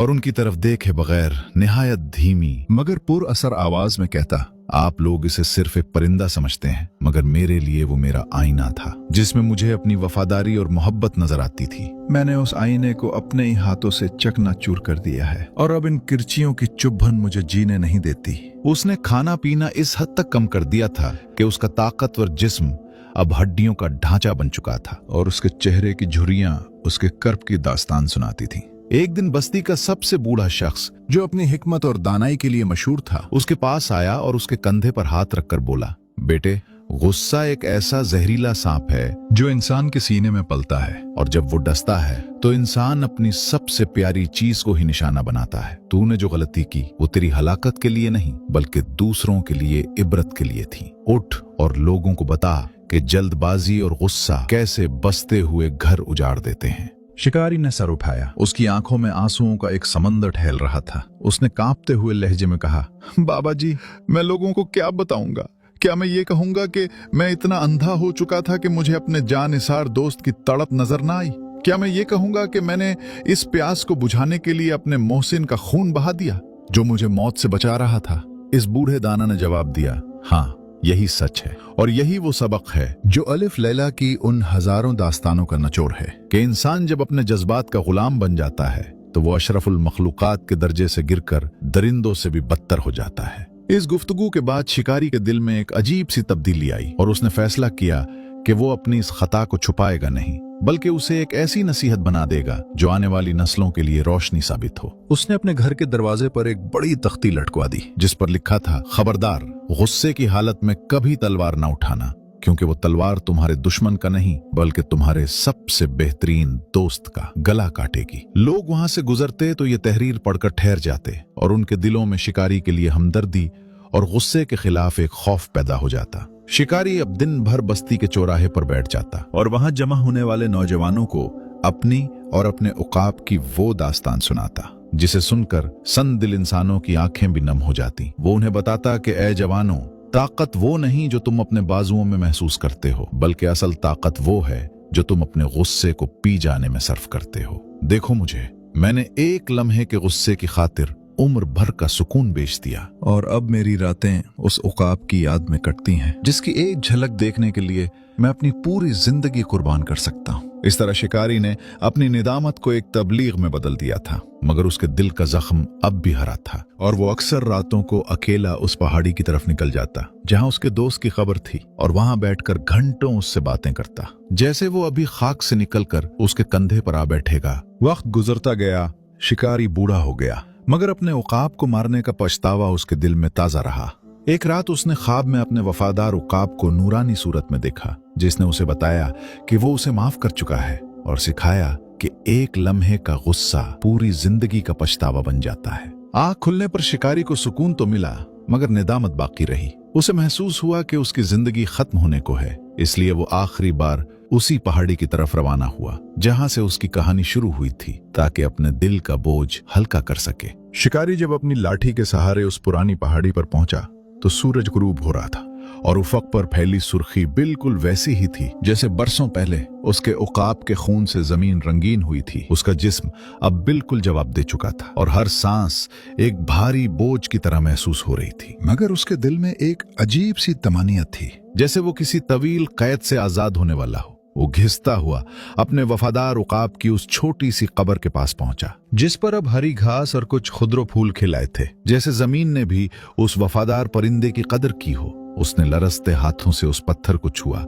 और उनकी तरफ देखे बगैर निहायत धीमी मगर पुर असर आवाज में कहता, आप लोग इसे सिर्फ एक परिंदा समझते हैं, मगर मेरे लिए वो मेरा आईना था जिसमें मुझे अपनी वफादारी और मोहब्बत नजर आती थी। मैंने उस आईने को अपने ही हाथों से चकनाचूर कर दिया है और अब इन किरचियों की चुभन मुझे जीने नहीं देती। उसने खाना पीना इस हद तक कम कर दिया था कि उसका ताकतवर जिस्म अब हड्डियों का ढांचा बन चुका था और उसके चेहरे की झुर्रियां उसके कर्ब की दास्तान सुनाती थी। एक दिन बस्ती का सबसे बूढ़ा शख्स जो अपनी हिकमत और दानाई के लिए मशहूर था, उसके पास आया और उसके कंधे पर हाथ रखकर बोला, बेटे, गुस्सा एक ऐसा जहरीला सांप है जो इंसान के सीने में पलता है और जब वो डसता है तो इंसान अपनी सबसे प्यारी चीज को ही निशाना बनाता है। तूने जो गलती की वो तेरी हलाकत के लिए नहीं बल्कि दूसरों के लिए इबरत के लिए थी। उठ और लोगों को बता कि जल्दबाजी और गुस्सा कैसे बसते हुए घर उजाड़ देते हैं। शिकारी ने सर उठाया। उसकी आंखों में आंसुओं का एक समंदर ठहल रहा था। उसने कांपते हुए लहजे में कहा, बाबा जी, मैं लोगों को क्या बताऊंगा? क्या मैं ये कहूंगा कि मैं इतना अंधा हो चुका था कि मुझे अपने जानिसार दोस्त की तड़प नजर ना आई? क्या मैं ये कहूंगा कि मैंने इस प्यास को बुझाने के लिए अपने मोहसिन का खून बहा दिया जो मुझे मौत से बचा रहा था? इस बूढ़े दाना ने जवाब दिया, हाँ, यही सच है और यही वो सबक है जो अलिफ लैला की उन हजारों दास्तानों का निचोड़ है कि इंसान जब अपने जज्बात का गुलाम बन जाता है तो वो अशरफुल मखलूकात के दर्जे से गिरकर दरिंदों से भी बदतर हो जाता है। इस गुफ्तगू के बाद शिकारी के दिल में एक अजीब सी तब्दीली आई और उसने फैसला किया कि वो अपनी इस खता को छुपाएगा नहीं बल्कि उसे एक ऐसी नसीहत बना देगा जो आने वाली नस्लों के लिए रोशनी साबित हो। उसने अपने घर के दरवाजे पर एक बड़ी तख्ती लटकवा दी जिस पर लिखा था, खबरदार, गुस्से की हालत में कभी तलवार ना उठाना, क्योंकि वो तलवार तुम्हारे दुश्मन का नहीं बल्कि तुम्हारे सबसे बेहतरीन दोस्त का गला काटेगी। लोग वहां से गुजरते तो ये तहरीर पढ़कर ठहर जाते और उनके दिलों में शिकारी के लिए हमदर्दी और गुस्से के खिलाफ एक खौफ पैदा हो जाता। शिकारी अब दिन भर बस्ती के चौराहे पर बैठ जाता और वहां जमा होने वाले नौजवानों को अपनी और अपने उकाब की वो दास्तान सुनाता जिसे सुनकर संदिल इंसानों की आंखें भी नम हो जाती। वो उन्हें बताता कि ऐ जवानों, ताकत वो नहीं जो तुम अपने बाजुओं में महसूस करते हो बल्कि असल ताकत वो है जो तुम अपने गुस्से को पी जाने में सर्फ करते हो। देखो मुझे, मैंने एक लम्हे के गुस्से की खातिर उम्र भर का सुकून बेच दिया और अब मेरी रातें उस उकाब की याद में कटती हैं जिसकी एक झलक देखने के लिए मैं अपनी पूरी जिंदगी कुर्बान कर सकता हूँ। इस तरह शिकारी ने अपनी निदामत को एक तबलीग में बदल दिया था, मगर उसके दिल का जख्म अब भी हरा था और वो अक्सर रातों को अकेला उस पहाड़ी की तरफ निकल जाता जहाँ उसके दोस्त की खबर थी और वहां बैठकर घंटों उससे बातें करता, जैसे वो अभी खाक से निकलकर उसके कंधे पर आ बैठेगा। वक्त गुजरता गया, शिकारी बूढ़ा हो गया, मगर अपने उकाब को मारने का पछतावा उसके दिल में ताजा रहा। एक रात उसने ख्वाब में अपने वफादार उकाब को नूरानी सूरत में देखा जिसने उसे बताया कि वो उसे माफ कर चुका है और सिखाया कि एक लम्हे का गुस्सा पूरी जिंदगी का पछतावा बन जाता है। आँख खुलने पर शिकारी को सुकून तो मिला मगर निदामत बाकी रही। उसे महसूस हुआ कि उसकी जिंदगी खत्म होने को है, इसलिए वो आखिरी बार उसी पहाड़ी की तरफ रवाना हुआ जहां से उसकी कहानी शुरू हुई थी ताकि अपने दिल का बोझ हल्का कर सके। शिकारी जब अपनी लाठी के सहारे उस पुरानी पहाड़ी पर पहुंचा तो सूरज गुरूब हो रहा था और उफक पर फैली सुर्खी बिल्कुल वैसी ही थी जैसे बरसों पहले उसके उकाब के खून से जमीन रंगीन हुई थी। उसका जिस्म अब बिल्कुल जवाब दे चुका था और हर सांस एक भारी बोझ की तरह महसूस हो रही थी, मगर उसके दिल में एक अजीब सी तमानियत थी जैसे वो किसी तवील कैद से आजाद होने वाला हो। वो घिसता हुआ अपने वफादार उकाब की उस छोटी सी कब्र के पास पहुंचा जिस पर अब हरी घास और कुछ खुदरो फूल खिलाए थे, जैसे जमीन ने भी उस वफादार परिंदे की कदर की हो। उसने लरसते हाथों से उस पत्थर को छुआ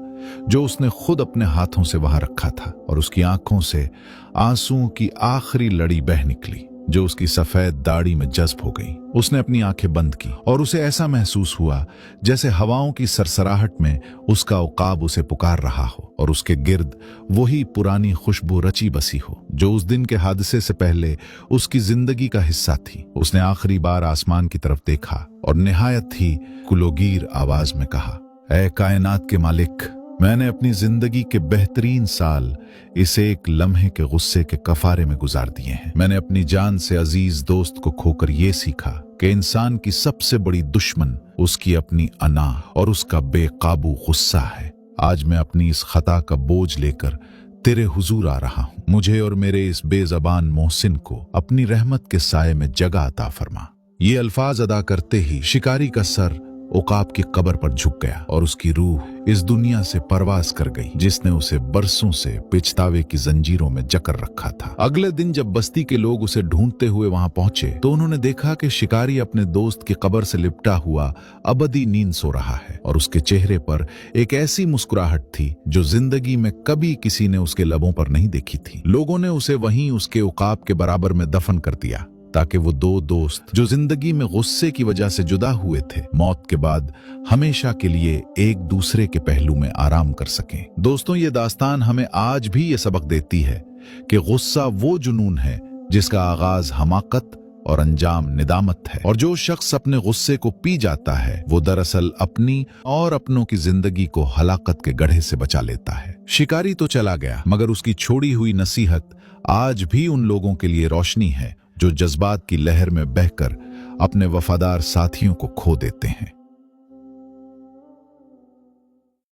जो उसने खुद अपने हाथों से वहां रखा था और उसकी आंखों से आंसुओं की आखिरी लड़ी बह निकली जो उसकी सफेद दाढ़ी में जज्ब हो गई। उसने अपनी आंखें बंद की और उसे ऐसा महसूस हुआ जैसे हवाओं की सरसराहट में उसका उकाब उसे पुकार रहा हो और उसके गिर्द वही पुरानी खुशबू रची बसी हो जो उस दिन के हादसे से पहले उसकी जिंदगी का हिस्सा थी। उसने आखिरी बार आसमान की तरफ देखा और निहायत ही कुलोगीर आवाज में कहा, ऐ कायनात के मालिक, मैंने अपनी जिंदगी के बेहतरीन साल इस एक लम्हे के गुस्से के कफारे में गुजार दिए हैं। मैंने अपनी जान से अजीज दोस्त को खोकर ये सीखा कि इंसान की सबसे बड़ी दुश्मन उसकी अपनी अना और उसका बेकाबू गुस्सा है। आज मैं अपनी इस खता का बोझ लेकर तेरे हुजूर आ रहा हूं। मुझे और मेरे इस बेजबान मोहसिन को अपनी रहमत के साये में जगह अता फरमा। ये अल्फाज अदा करते ही शिकारी का सर उकाब की कब्र पर झुक गया और उसकी रूह इस दुनिया से परवास कर गई जिसने उसे बरसों से पिछतावे की जंजीरों में जकड़ रखा था। अगले दिन जब बस्ती के लोग उसे ढूंढते हुए वहां पहुंचे तो उन्होंने देखा कि शिकारी अपने दोस्त की कब्र से लिपटा हुआ अबदी नींद सो रहा है और उसके चेहरे पर एक ऐसी मुस्कुराहट थी जो जिंदगी में कभी किसी ने उसके लबों पर नहीं देखी थी। लोगों ने उसे वहीं उसके उकाब के बराबर में दफन कर दिया ताकि वो दो दोस्त जो जिंदगी में गुस्से की वजह से जुदा हुए थे मौत के बाद हमेशा के लिए एक दूसरे के पहलू में आराम कर सकें। दोस्तों, ये दास्तान हमें आज भी ये सबक देती है कि गुस्सा वो जुनून है जिसका आगाज हमाकत और अंजाम निदामत है, और जो शख्स अपने गुस्से को पी जाता है वो दरअसल अपनी और अपनों की जिंदगी को हलाकत के गड्ढे से बचा लेता है। शिकारी तो चला गया मगर उसकी छोड़ी हुई नसीहत आज भी उन लोगों के लिए रोशनी है जो जज्बात की लहर में बहकर अपने वफादार साथियों को खो देते हैं।